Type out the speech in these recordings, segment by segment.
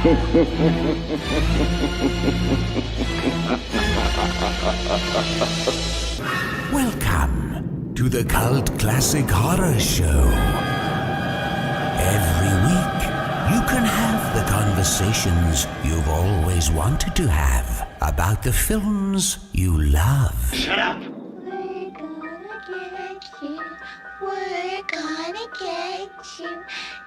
Welcome to the Cult Classic Horror Show. Every week, you can have the conversations you've always wanted to have about the films you love. Shut up! We're gonna get you.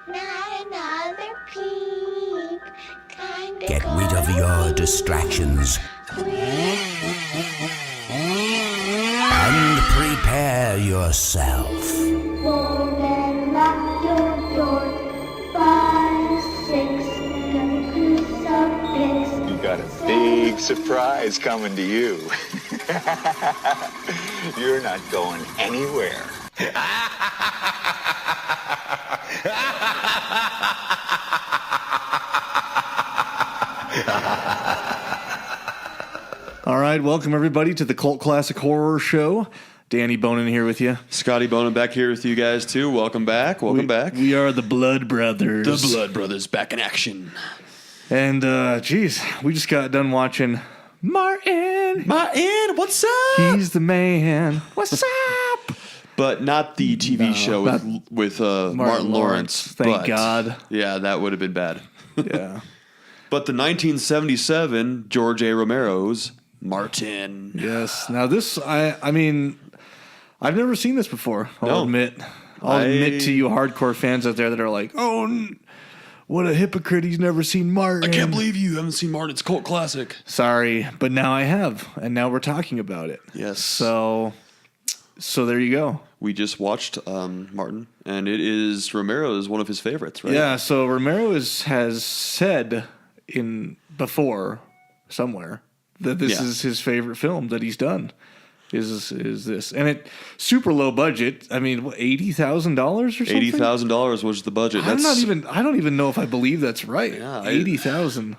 Not another peep. Kinda Get rid of your distractions and prepare yourself. Fold and lock your door. 5, 6, crucifix. You got a big surprise coming to you. You're not going anywhere. All right, welcome everybody to the Cult Classic Horror Show. Danny Bonin here with you. Scotty Bonin back here with you guys too. Welcome back. Welcome back. We are the Blood Brothers. The Blood Brothers back in action. And, geez, we just got done watching Martin. Martin, what's up? He's the man. What's up? But not the TV show with Martin Lawrence. Thank God. Yeah, that would have been bad. Yeah. But the 1977 George A. Romero's Martin. Yes. Now this, I mean, I've never seen this before. I'll admit to you hardcore fans out there that are like, oh, what a hypocrite. He's never seen Martin. I can't believe you haven't seen Martin. It's a cult classic. Sorry, but now I have. And now we're talking about it. Yes. So there you go. We just watched Martin, and it is Romero's one of his favorites, right? Yeah, so Romero has said before somewhere that this is his favorite film that he's done. Is this, and it super low budget? I mean, what, $80,000 or something? $80,000 was the budget. I don't even know if I believe that's right. Yeah, $80,000.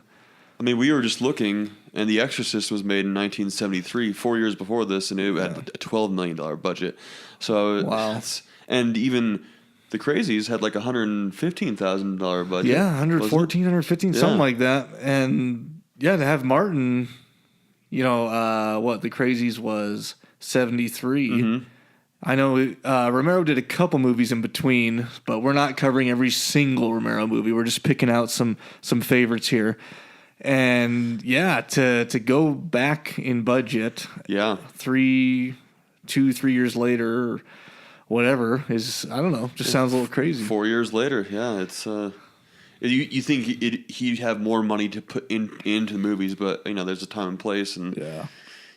I mean, we were just looking, and The Exorcist was made in 1973, 4 years before this, and it had a $12 million budget. So wow. And even The Crazies had like a $115,000 budget. Yeah, 114, 115, something like that. And yeah, to have Martin, The Crazies was 73. Mm-hmm. I know Romero did a couple movies in between, but we're not covering every single Romero movie. We're just picking out some favorites here. And yeah, to go back in budget, 3 years later, or whatever, is, I don't know, just sounds a little crazy. 4 years later, yeah, it's you think he'd have more money to put into the movies, but there's a time and place, and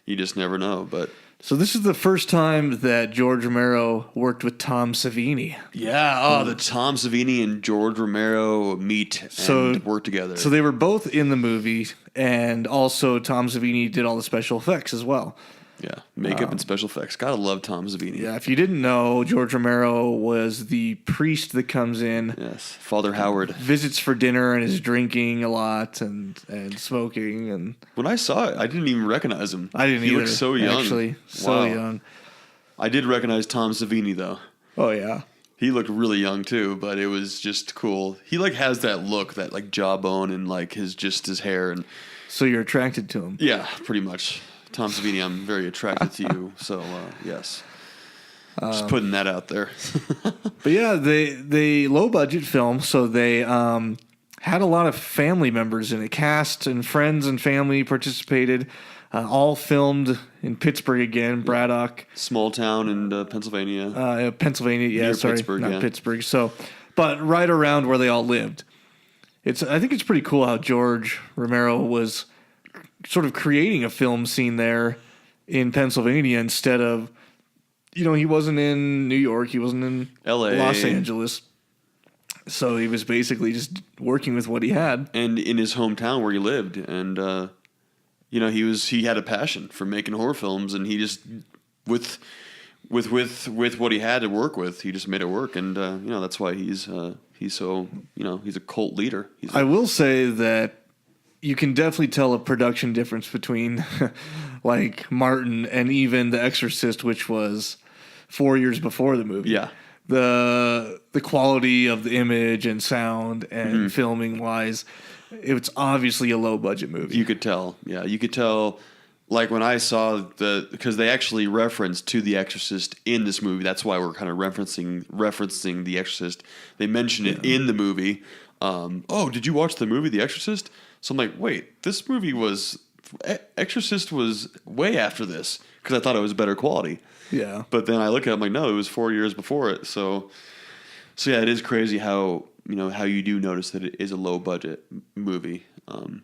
you just never know. But so this is the first time that George Romero worked with Tom Savini. Yeah, the Tom Savini and George Romero meet and work together. So they were both in the movie, and also Tom Savini did all the special effects as well. Yeah, makeup and special effects. Gotta love Tom Savini. Yeah, if you didn't know, George Romero was the priest that comes in. Yes, Father Howard. Visits for dinner and is drinking a lot and smoking. And when I saw it, I didn't even recognize him. I didn't either. He looked so young. Actually, so young. I did recognize Tom Savini, though. Oh, yeah. He looked really young, too, but it was just cool. He, has that look, that, jawbone and, his hair. And so you're attracted to him? Yeah, pretty much. Tom Savini, I'm very attracted to you, so yes. Just putting that out there. But yeah, they low budget film, so they had a lot of family members in it. Cast and friends and family participated. All filmed in Pittsburgh again, Braddock. Small town in Pennsylvania. Pennsylvania, Near Pittsburgh, not Pittsburgh. So, but right around where they all lived. I think it's pretty cool how George Romero was sort of creating a film scene there in Pennsylvania instead of, he wasn't in New York, he wasn't in LA, Los Angeles. So he was basically just working with what he had. And in his hometown where he lived. And, he had a passion for making horror films, and he just, with what he had to work with, he just made it work. And, that's why he's so, he's a cult leader. I will say that you can definitely tell a production difference between Martin and even The Exorcist, which was 4 years before the movie. Yeah. the quality of the image and sound and filming wise, it's obviously a low budget movie. You could tell. Yeah, you could tell. Like when I saw because they actually referenced to The Exorcist in this movie. That's why we're kind of referencing The Exorcist. They mentioned it in the movie. Oh, did you watch the movie The Exorcist? So I'm like, wait, this movie Exorcist was way after this because I thought it was better quality. Yeah. But then I look at it, I'm like, no, it was 4 years before it. So yeah, it is crazy how you do notice that it is a low budget movie,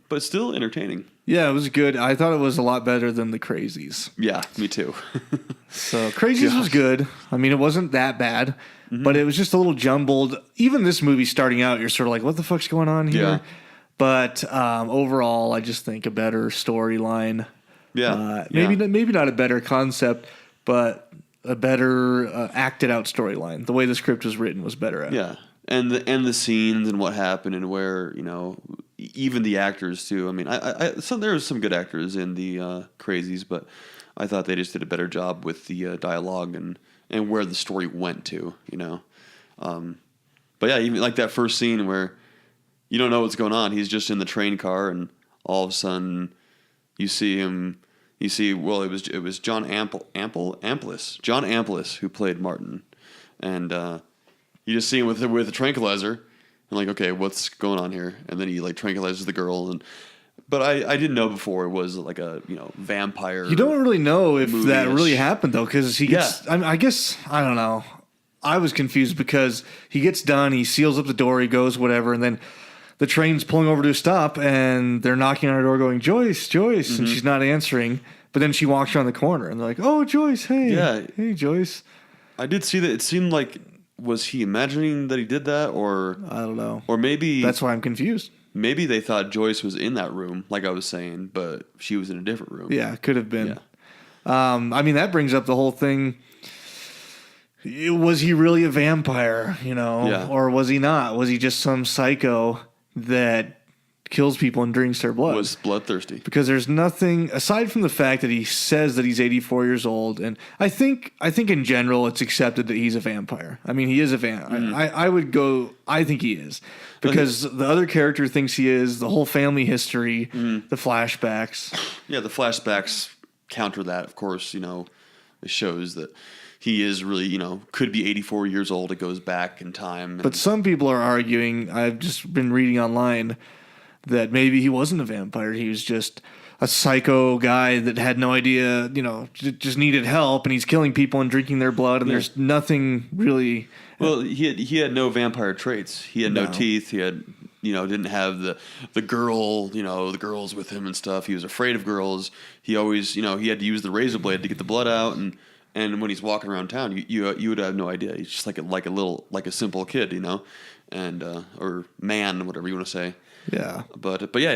but still entertaining. Yeah, it was good. I thought it was a lot better than The Crazies. Yeah, me too. So Crazies was good. I mean, it wasn't that bad, but it was just a little jumbled. Even this movie starting out, you're sort of like, what the fuck's going on here? Yeah. But overall, I just think a better storyline. Yeah, Maybe not a better concept, but a better acted out storyline. The way the script was written was better. Yeah, and the scenes and what happened and where even the actors too. I mean, there was some good actors in the Crazies, but I thought they just did a better job with the dialogue and where the story went to. But yeah, even like that first scene where you don't know what's going on. He's just in the train car, and all of a sudden you see him. You see, well, it was John John Amplis who played Martin, and you just see him with a tranquilizer, and like, okay, what's going on here? And then he like tranquilizes the girl, but I didn't know before it was like a vampire. You don't really know if movie-ish. that really happened though, because he gets. I guess I don't know. I was confused because he gets done, he seals up the door, he goes whatever, and then the train's pulling over to a stop, and they're knocking on her door, going, "Joyce, Joyce," and she's not answering. But then she walks around the corner, and they're like, "Oh, Joyce, hey, hey, Joyce." I did see that. It seemed like, was he imagining that he did that, or I don't know, or maybe that's why I'm confused. Maybe they thought Joyce was in that room, like I was saying, but she was in a different room. Yeah, could have been. Yeah. I mean, that brings up the whole thing. Was he really a vampire? Or was he not? Was he just some psycho that kills people and drinks their blood? Was bloodthirsty. Because there's nothing aside from the fact that he says that he's 84 years old, and I think in general it's accepted that he's a vampire. I mean, he is a vampire. I would go. I think he is because the other character thinks he is. The whole family history, the flashbacks. Yeah, the flashbacks counter that. Of course, it shows that he is really, could be 84 years old. It goes back in time. But some people are arguing, I've just been reading online, that maybe he wasn't a vampire. He was just a psycho guy that had no idea, just needed help, and he's killing people and drinking their blood, and there's nothing really. Well, he had no vampire traits. He had no teeth. He had, didn't have the girl, the girls with him and stuff. He was afraid of girls. He always, he had to use the razor blade to get the blood out, and when he's walking around town, you would have no idea. He's just like a simple kid, and or man, whatever you want to say. Yeah. But yeah,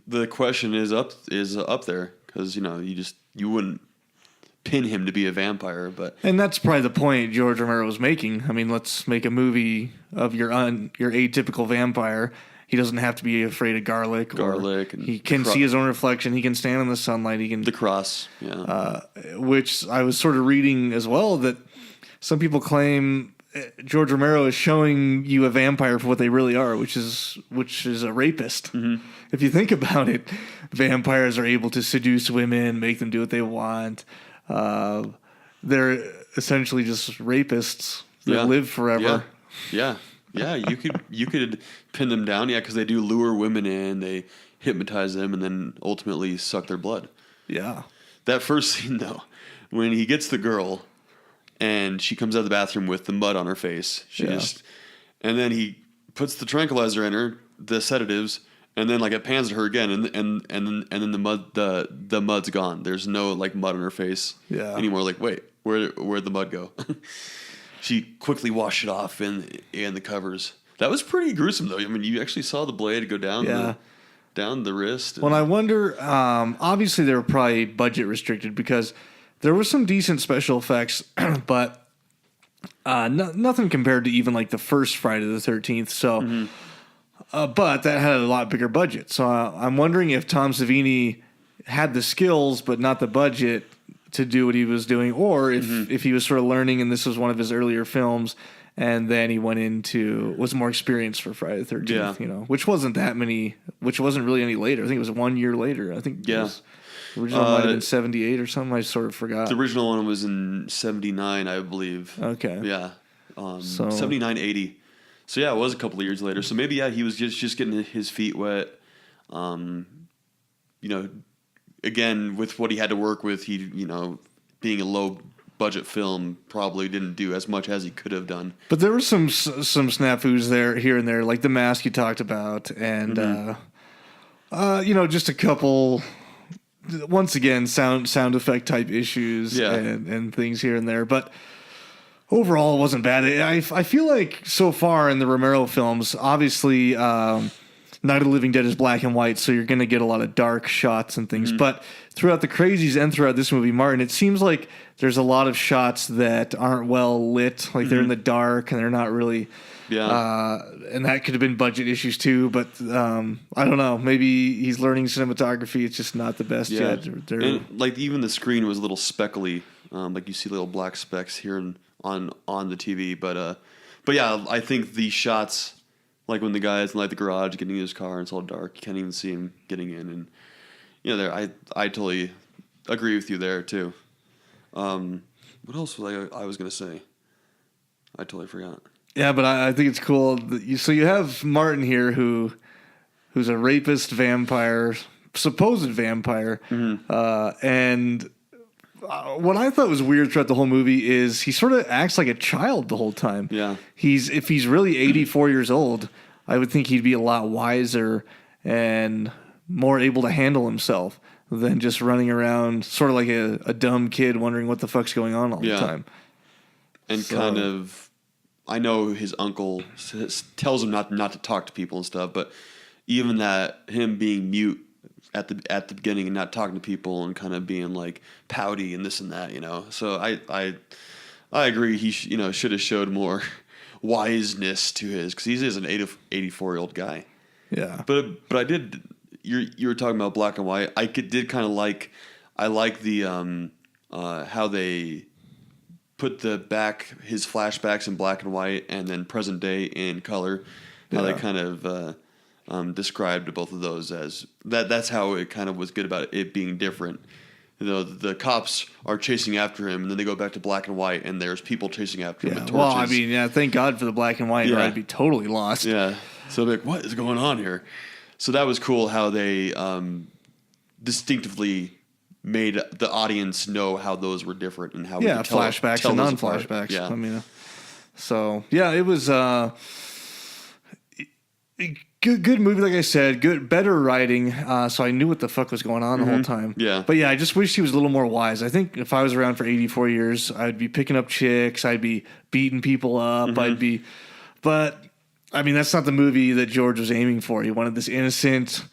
the question is up there because you wouldn't pin him to be a vampire, and that's probably the point George Romero was making. I mean, let's make a movie of your atypical vampire. He doesn't have to be afraid of garlic. And he can see his own reflection. He can stand in the sunlight. He can the cross. Yeah. Which I was sort of reading as well that some people claim George Romero is showing you a vampire for what they really are, which is a rapist. Mm-hmm. If you think about it, vampires are able to seduce women, make them do what they want. They're essentially just rapists that live forever. Yeah. Yeah, you could pin them down, because they do lure women in, they hypnotize them, and then ultimately suck their blood. Yeah. That first scene, though, when he gets the girl, and she comes out of the bathroom with the mud on her face, and then he puts the tranquilizer in her, the sedatives, and then it pans to her again, and then the mud's gone. There's no mud on her face anymore. Wait, where'd the mud go? She quickly washed it off in the covers. That was pretty gruesome, though. I mean, you actually saw the blade go down the wrist. Well, I wonder. Obviously, they were probably budget restricted because there was some decent special effects, but nothing compared to even the first Friday the 13th. So, but that had a lot bigger budget. So I'm wondering if Tom Savini had the skills but not the budget to do what he was doing, or if he was sort of learning and this was one of his earlier films, and then he was more experienced for Friday the 13th, which wasn't really any later. I think it was 1 year later. I think the original might have been 78 or something. I sort of forgot. The original one was in 79, I believe. Okay. Yeah. 79, 80. So yeah, it was a couple of years later. So maybe he was just getting his feet wet. Again, with what he had to work with, he being a low budget film, probably didn't do as much as he could have done. But there were some snafus there, here and there, like the mask you talked about, and just a couple. Once again, sound effect type issues and things here and there, but overall it wasn't bad. I feel like so far in the Romero films, obviously Night of the Living Dead is black and white, so you're going to get a lot of dark shots and things. But throughout the Crazies and throughout this movie, Martin, it seems like there's a lot of shots that aren't well lit, like they're in the dark and they're not really... and that could have been budget issues too, but I don't know. Maybe he's learning cinematography. It's just not the best yet. And, like, even the screen was a little speckly. Like you see little black specks here on the TV. But yeah, I think the shots, like when the guy's in like the garage getting in his car and it's all dark, you can't even see him getting in. And I totally agree with you there too. What else was I was gonna say? I totally forgot. Yeah, but I think it's cool. So you have Martin here, who's a rapist vampire, supposed vampire, and what I thought was weird throughout the whole movie is he sort of acts like a child the whole time. Yeah, if he's really 84 years old, I would think he'd be a lot wiser and more able to handle himself than just running around sort of like a dumb kid wondering what the fuck's going on all the time. And kind of. I know his uncle tells him not to talk to people and stuff, but even that him being mute at the beginning and not talking to people and kind of being like pouty and this and that, So I agree. He should have showed more wiseness to his, because he is an 84-year-old guy. Yeah. But I did. You were talking about black and white. I did kind of like. I like the how they put his flashbacks in black and white and then present day in color. How they kind of described both of those as that. That's how it kind of was good about it being different. The cops are chasing after him, and then they go back to black and white, and there's people chasing after him with torches. Well, I mean, thank God for the black and white, or I'd be totally lost. Yeah. So like, what is going on here? So that was cool how they distinctively made the audience know how those were different and how we could flashbacks tell and those non-flashbacks. apart. Yeah. I mean, so yeah, it was good movie. Like I said, better writing. So I knew what the fuck was going on the whole time. Yeah. But yeah, I just wish he was a little more wise. I think if I was around for 84 years, I'd be picking up chicks. I'd be beating people up. But I mean, that's not the movie that George was aiming for. He wanted this innocent,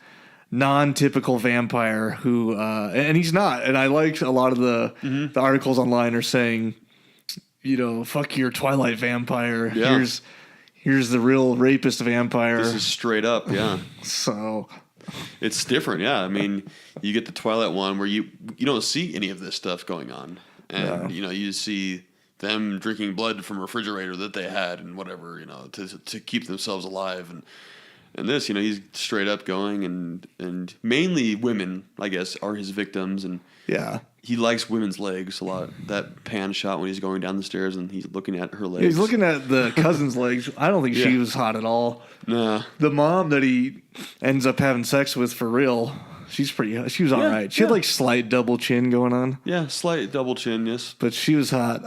non-typical vampire who, and he's not. And I liked a lot of the articles online are saying, fuck your Twilight vampire. Yeah. Here's the real rapist vampire. This is straight up, yeah. So it's different, yeah. I mean, you get the Twilight one where you don't see any of this stuff going on, and you see them drinking blood from a refrigerator that they had and whatever, to keep themselves alive. And this, he's straight up going, and mainly women, I guess, are his victims. And he likes women's legs a lot. That pan shot when he's going down the stairs and he's looking at her legs. He's looking at the cousin's legs. I don't think she was hot at all. Nah. The mom that he ends up having sex with for real, she was all right. She had like slight double chin going on. Yeah, slight double chin, yes. But she was hot.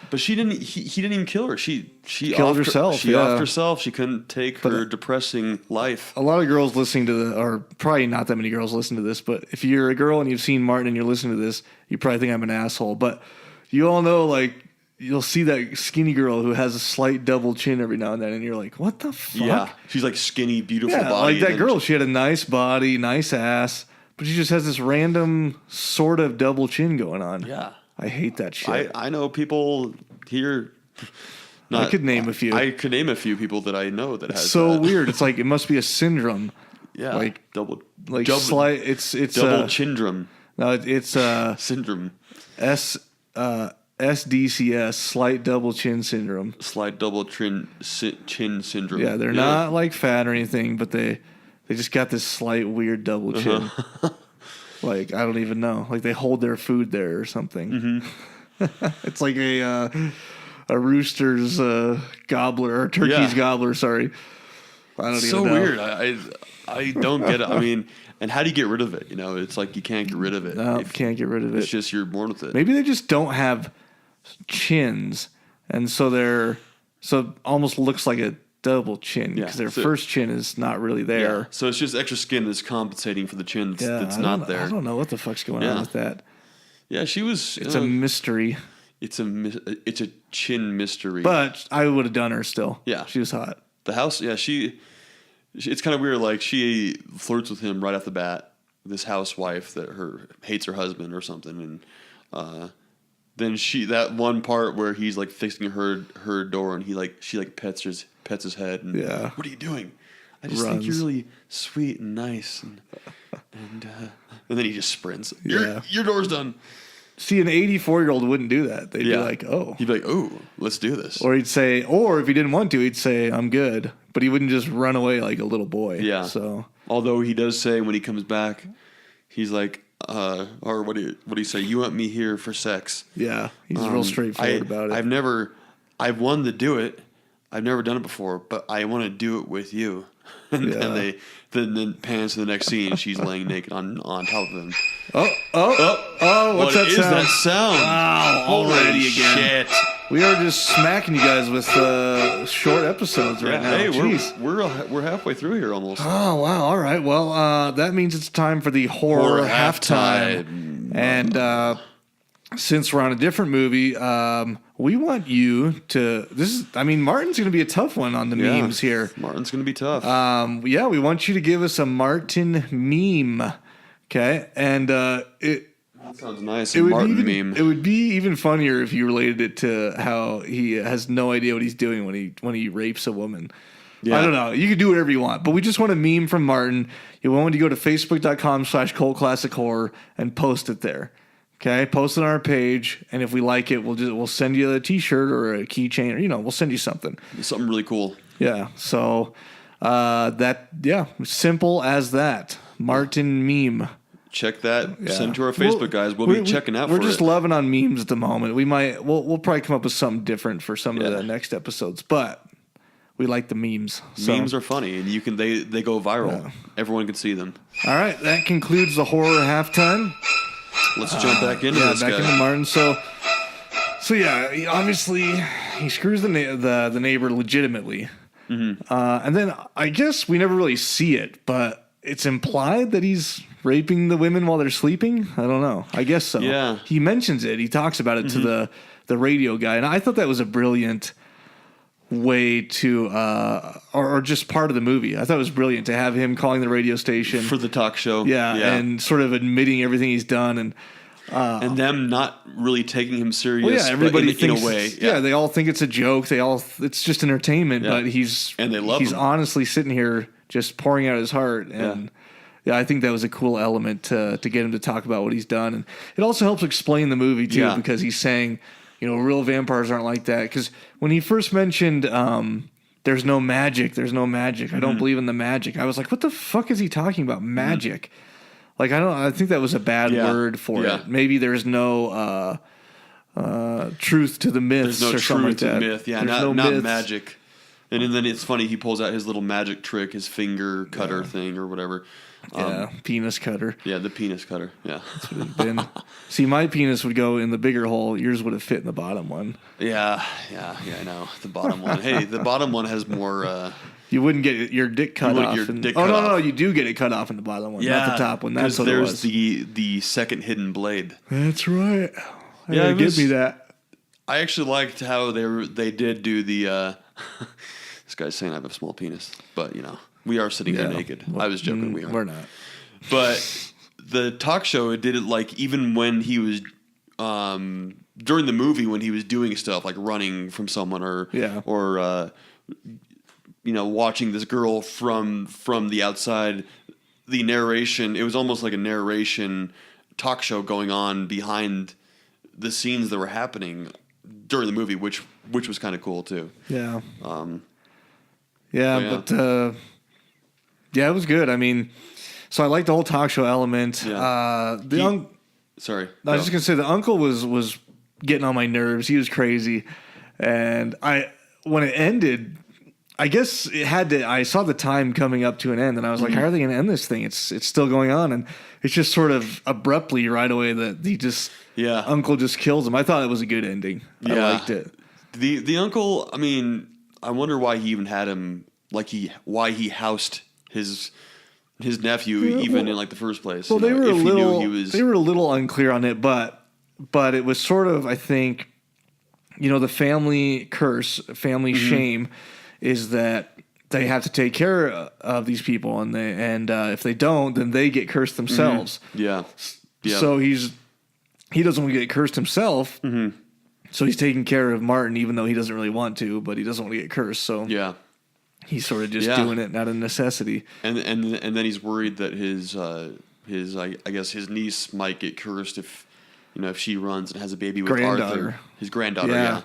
But she didn't. He didn't even kill her. She killed herself. She offed herself. She couldn't take her depressing life. A lot of girls listening to or probably not that many girls listen to this. But if you're a girl and you've seen Martin and you're listening to this, you probably think I'm an asshole. But you all know, like, you'll see that skinny girl who has a slight double chin every now and then, and you're like, what the fuck? Yeah, she's like skinny, beautiful body. Like that girl. She had a nice body, nice ass, but she just has this random sort of double chin going on. Yeah. I hate that shit. I know people here. I could name a few. I could name a few people that I know that has so that. weird. It's like it must be a syndrome. Yeah, like double slight. It's double chindrum. No, it's Syndrome. SDCS, slight double chin syndrome. Slight double chin syndrome. Yeah, they're not like fat or anything, but they just got this slight weird double chin. Like, I don't even know. Like, they hold their food there or something. It's like a rooster's gobbler, or turkey's gobbler, sorry. I don't even know. So weird. I don't get it. I mean, and how do you get rid of it? You know, it's like you can't get rid of it. No, can't get rid of it. It's just you're born with it. Maybe they just don't have chins, and so almost looks like a double chin because their first chin is not really there. Yeah. So it's just extra skin that's compensating for the chin that's not there. I don't know what the fuck's going on with that. Yeah, she was. It's a mystery. It's a chin mystery. But I would have done her still. Yeah, she was hot. The house. Yeah, she it's kind of weird. Like, she flirts with him right off the bat. This housewife that hates her husband or something, and then that one part where he's like fixing her door, and she pets his head, and what are you doing? I just think you're really sweet and nice, and then he just sprints. Your door's done. See, an 84-year-old wouldn't do that. They'd be like, oh. He'd be like, oh, let's do this. Or he'd say, or if he didn't want to, he'd say, I'm good. But he wouldn't just run away like a little boy. Yeah. So, although he does say when he comes back, he's like, or what do you say? You want me here for sex? Yeah. He's real straightforward about it. I've wanted to do it. I've never done it before, but I want to do it with you. And then pans to the next scene, and she's laying naked on top of him. Oh! What's that sound? What is that sound? Wow! Already again. Shit. We are just smacking you guys with short episodes right now. Hey, Jeez. we're halfway through here almost. Oh wow! All right. Well, that means it's time for the horror halftime. And since we're on a different movie, we want you to. Martin's going to be a tough one on the memes here. Martin's going to be tough. We want you to give us a Martin meme. Okay, and it sounds nice. Meme. It would be even funnier if you related it to how he has no idea what he's doing when he rapes a woman. Yeah. I don't know. You can do whatever you want, but we just want a meme from Martin. You want to go to facebook.com/cultclassichorror and post it there. Okay, post it on our page, and if we like it, we'll send you a T-shirt or a keychain, or we'll send you something. Something really cool. Yeah. So simple as that. Martin meme. Check that. Yeah. Send it to our Facebook guys. We'll be checking out for it. We're just loving on memes at the moment. We'll probably come up with something different for some of the next episodes, but we like the memes. So. Memes are funny, and they go viral. Yeah. Everyone can see them. All right, that concludes the horror halftime. Let's jump back into this guy. Into Martin. So obviously he screws the neighbor legitimately, and then I guess we never really see it, but it's implied that he's raping the women while they're sleeping. I don't know. I guess so. Yeah. He mentions it. He talks about it to the radio guy, and I thought that was a brilliant way to, or just part of the movie. I thought it was brilliant to have him calling the radio station for the talk show. Yeah, and sort of admitting everything he's done, and them not really taking him serious. Well, yeah, everybody thinks, in a way. Yeah, they all think it's a joke. It's just entertainment, but he's honestly sitting here just pouring out his heart, and I think that was a cool element to get him to talk about what he's done, and it also helps explain the movie too, because he's saying, real vampires aren't like that. Because when he first mentioned, there's no magic, I don't believe in the magic. I was like, what the fuck is he talking about? Magic? Like, I think that was a bad word for it. Maybe there's no truth to the myths or something like that. Myth. Yeah, not magic. And then it's funny, he pulls out his little magic trick, his finger cutter thing or whatever. Penis cutter. Yeah, the penis cutter. Yeah. That's what it'd been. See, my penis would go in the bigger hole. Yours would have fit in the bottom one. Yeah, I know. The bottom one. Hey, the bottom one has more... you wouldn't get your dick cut off. No, you do get it cut off in the bottom one, not the top one. That's what it was. There's the second hidden blade. That's right. Give me that. I actually liked how they did do the... This guy's saying I have a small penis, but we are sitting here naked. I was joking. We're not. But the talk show did it like even when he was during the movie when he was doing stuff like running from someone or watching this girl from the outside. The narration, it was almost like a narration talk show going on behind the scenes that were happening during the movie, which was kind of cool too. Yeah. Yeah. It was good. I mean, so I liked the whole talk show element. Yeah. Sorry. I was just gonna say the uncle was getting on my nerves. He was crazy, and when it ended, I guess it had to. I saw the time coming up to an end, and I was like, "How are they going to end this thing? It's still going on." And it's just sort of abruptly right away that uncle just kills him. I thought it was a good ending. Yeah. I liked it. The uncle. I mean, I wonder why he even had him. Why he housed his nephew in like the first place. Well, you know, they were a was little unclear on it, but it was sort of, I think, the family curse, family shame, is that they have to take care of these people, and if they don't, then they get cursed themselves. Yeah. So he doesn't want to get cursed himself. So he's taking care of Martin, even though he doesn't really want to, but he doesn't want to get cursed. So Yeah. he's sort of just doing it out of necessity. And then he's worried that his I guess his niece might get cursed if she runs and has a baby with Arthur, his granddaughter. Yeah.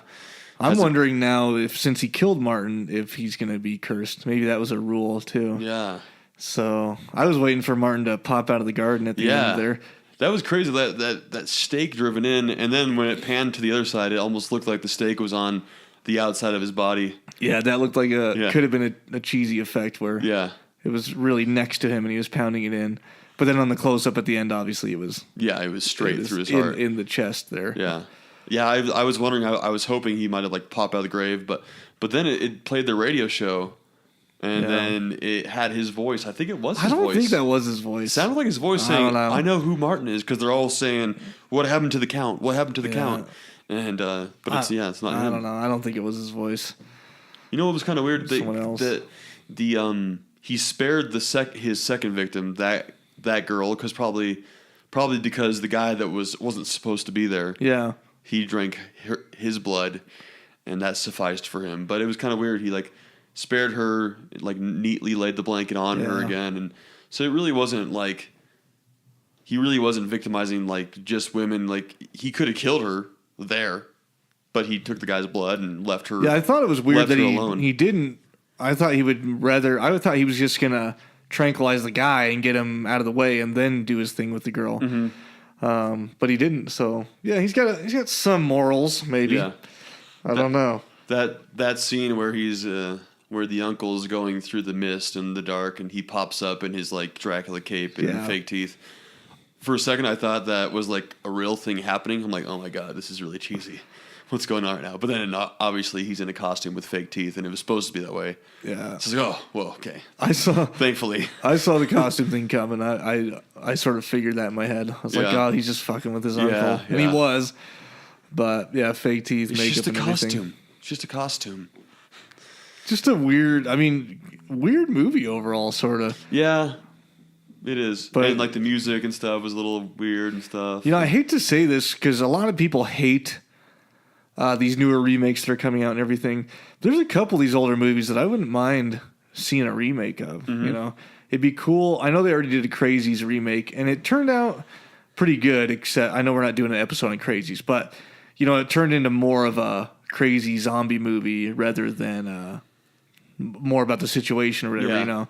I'm wondering now if, since he killed Martin, if he's going to be cursed. Maybe that was a rule too. Yeah. So I was waiting for Martin to pop out of the garden at the end there. That was crazy. That stake driven in, and then when it panned to the other side, it almost looked like the stake was on the outside of his body. Yeah, that looked like could have been a cheesy effect where it was really next to him and he was pounding it in. But then on the close up at the end, obviously it was straight through his heart in the chest there. Yeah. I was wondering. I was hoping he might have like popped out of the grave, but then it played the radio show, and then it had his voice. I think it was. His voice. I don't think that was his voice. It sounded like his voice saying, "I know who Martin is," because they're all saying, "What happened to the Count? What happened to the Count?" And but it's not him. I don't know. I don't think it was his voice. You know what was kind of weird? Someone else. He spared his second victim, that girl, because probably because the guy that wasn't supposed to be there. Yeah. He drank his blood, and that sufficed for him. But it was kind of weird. He spared her, neatly laid the blanket on her again, and so it really wasn't he really wasn't victimizing just women. He could have killed her there, but he took the guy's blood and left her. Yeah, I thought it was weird that alone. he didn't. I thought he would rather. I thought he was just gonna tranquilize the guy and get him out of the way, and then do his thing with the girl. But he didn't. So yeah, he's got some morals, maybe. Yeah. I don't know. That scene where he's where the uncle's going through the mist and the dark, and he pops up in his Dracula cape and fake teeth. For a second, I thought that was a real thing happening. I'm like, oh my god, this is really cheesy. What's going on right now? But then obviously he's in a costume with fake teeth, and it was supposed to be that way. Yeah. So I was oh, well, okay. Thankfully, I saw the costume thing coming. I sort of figured that in my head. I was like, oh, he's just fucking with his uncle, and he was. But yeah, fake teeth, makeup, just a and costume. everything. It's just a costume. Just a weird movie overall, sort of. Yeah. It is. But, and the music and stuff was a little weird and stuff. I hate to say this because a lot of people hate these newer remakes that are coming out and everything. There's a couple of these older movies that I wouldn't mind seeing a remake of. It'd be cool. I know they already did a Crazies remake, and it turned out pretty good, except I know we're not doing an episode on Crazies, but it turned into more of a crazy zombie movie rather than more about the situation or whatever,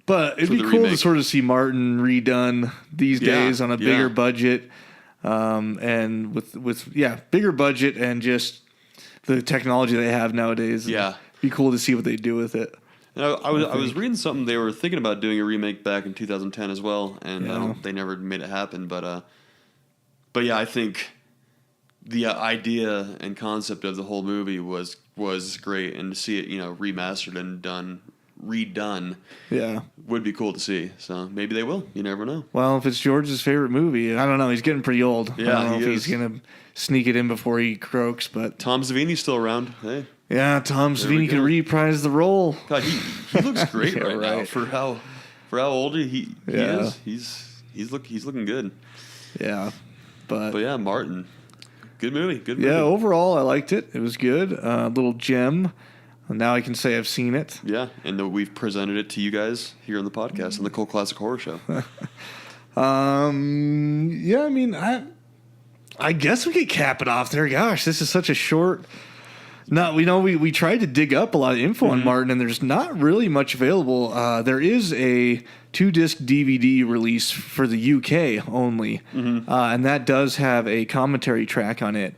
But it'd be cool to sort of see Martin redone these days on a bigger budget, and with bigger budget and just the technology they have nowadays. Yeah, it'd be cool to see what they do with it. I was reading something, they were thinking about doing a remake back in 2010 as well, and they never made it happen. But yeah, I think the idea and concept of the whole movie was great, and to see it remastered and redone would be cool to see. So maybe they will. You never know. Well, if it's George's favorite movie, I don't know. He's getting pretty old. Yeah, I don't know if he's gonna sneak it in before he croaks. But Tom Savini's still around. Hey, yeah, Tom Savini can reprise the role. God, he looks great now for how old he is. He's looking good. Yeah, but yeah, Martin, good movie. Yeah, overall I liked it. It was good. Little gem. Now I can say I've seen it. Yeah, and we've presented it to you guys here on the podcast on the Cult Classic Horror Show. Yeah, I mean, I guess we could cap it off there. Gosh, this is such a short. We tried to dig up a lot of info on Martin, and there's not really much available. There is a 2-disc DVD release for the UK only, and that does have a commentary track on it,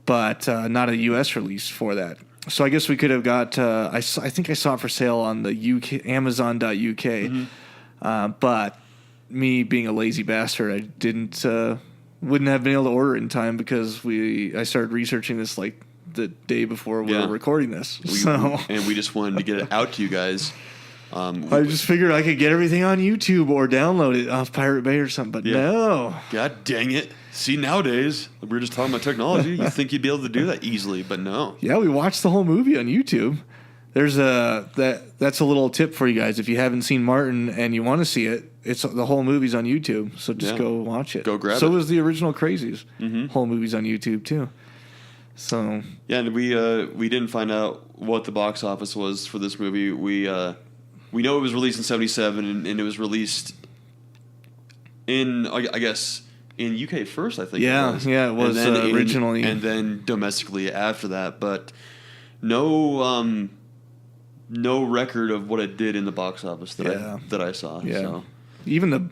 but not a US release for that. So I guess we could have got. I think I saw it for sale on the UK Amazon.uk, but me being a lazy bastard, I wouldn't have been able to order it in time because I started researching this like the day before we were recording this. And we just wanted to get it out to you guys. I just figured I could get everything on YouTube or download it off Pirate Bay or something, but no. God dang it. See, nowadays, we were just talking about technology. You think you'd be able to do that easily, but no. Yeah, we watched the whole movie on YouTube. There's that's a little tip for you guys. If you haven't seen Martin and you want to see it, the whole movie's on YouTube, so just go watch it. Go grab it. So was the original Crazies. Whole movie's on YouTube, too. So yeah, and we didn't find out what the box office was for this movie. We know it was released in '77, and it was released in I guess in UK first. I think. Yeah, it was originally, and then domestically after that. But no record of what it did in the box office that I saw. Yeah. So. Even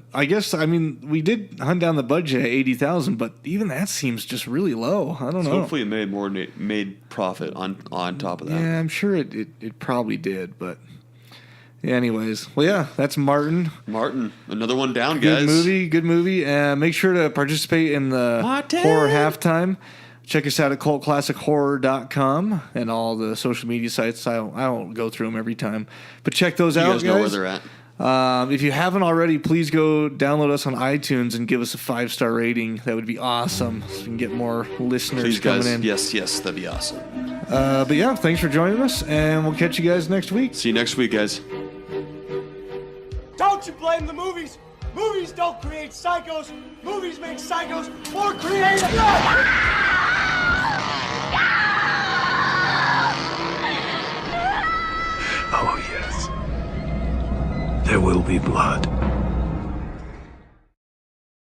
we did hunt down the budget at 80,000, but even that seems just really low. I don't know. Hopefully, it made profit on top of that. Yeah, I'm sure it probably did, but anyways, well, yeah, that's Martin. Martin, another one down, guys. Good movie. Make sure to participate in the horror halftime. Check us out at cultclassichorror.com and all the social media sites. I don't go through them every time, but check those out, guys. You guys know where they're at. If you haven't already, please go download us on iTunes and give us a 5-star rating. That would be awesome, so we can get more listeners coming in. Yes, that'd be awesome. But yeah, thanks for joining us, and we'll catch you guys next week. See you next week, guys. Don't you blame the movies. Movies don't create psychos. Movies make psychos more creative. Oh, yes. There will be blood.